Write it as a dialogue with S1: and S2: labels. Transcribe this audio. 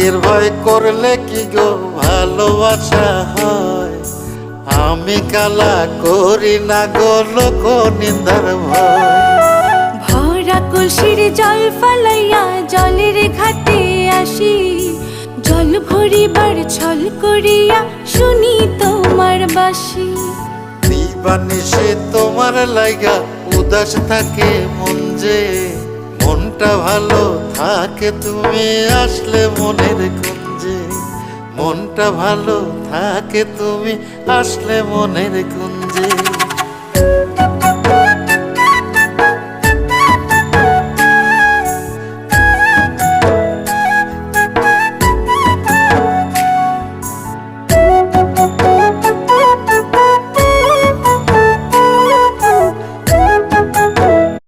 S1: প্রাণের ভয় করলে কি গো ভালোবাসা হয়? আমি কালা করি না গো লোক নিন্দার ভয়।
S2: ভরা কলসির জল ফালাইয়া জলের ঘাটে আসি, জল ভরিবার ছল করিয়া শুনি তোমার বাঁশি।
S1: দিবানিশি তোমার লাইগা উদাস থাকে মন যে, মনটা ভালো থাকে তুমি আসলে মনের কুঞ্জে। মনটা ভালো থাকে তুমি আসলে মনের কুঞ্জে।